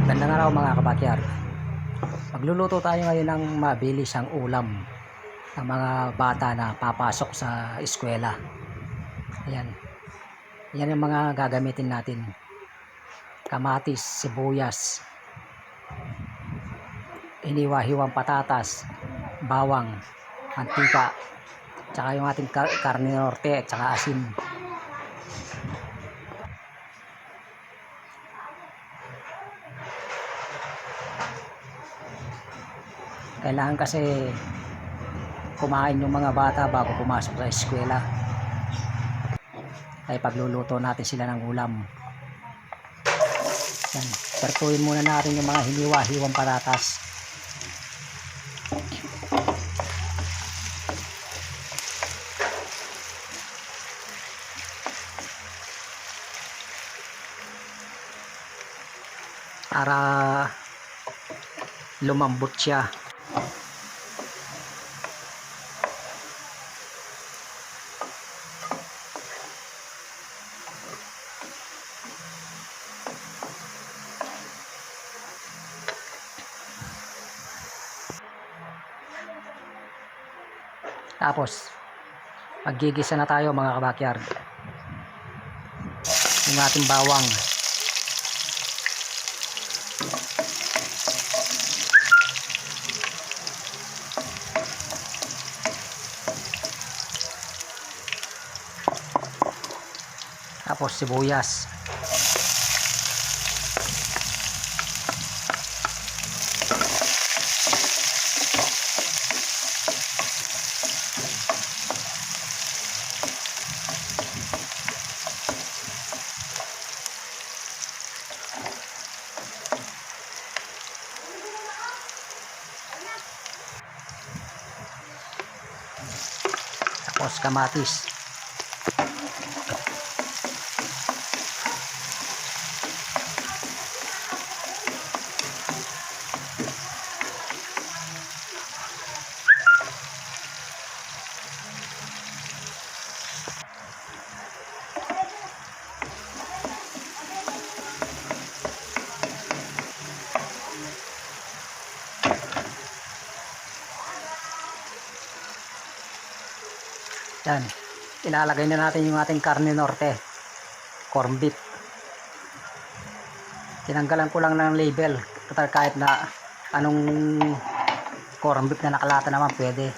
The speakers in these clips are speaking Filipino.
Magandang araw mga kabakyar. Magluluto tayo ngayon ng mabilisang ulam ng mga bata na papasok sa eskwela. Ayan. Yan yung mga gagamitin natin. Kamatis, sibuyas, hiniwa-hiwang patatas, bawang, mantika, tsaka yung ating karne norte at tsaka asin. Kailangan kasi kumain yung mga bata bago pumasok sa eskwela. Ay pagluluto natin sila ng ulam. Yan. Pertuin muna natin yung mga hiniwa-hiwang patatas. Para lumambot siya. Tapos maggigisa na tayo mga kabakyard. Yung ating bawang, tapos sibuyas, tapos kamatis, yan. Ilalagay na natin yung ating karne norte, corn beef. Tinanggalan ko lang ng label, kahit na anong corn beef na nakalata naman pwede.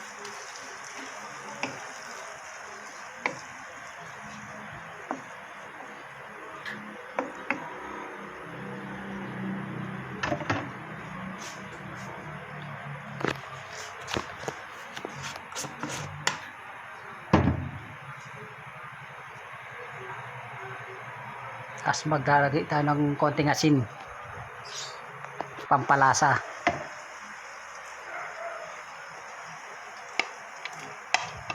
Tapos maglalagay tayo ng konting asin, pampalasa.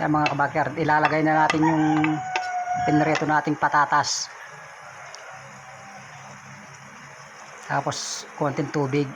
Yan mga kabakyard, ilalagay na natin yung pinreto nating patatas. Tapos konting tubig.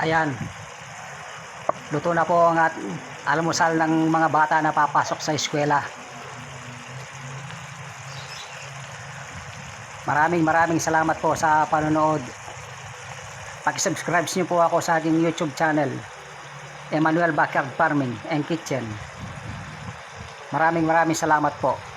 Ayan, luto na po ang almusal ng mga bata na papasok sa eskwela. Maraming salamat po sa panonood. Paki-subscribe niyo po ako sa aking YouTube channel, Emmanuel Backyard Farming and Kitchen. Maraming salamat po.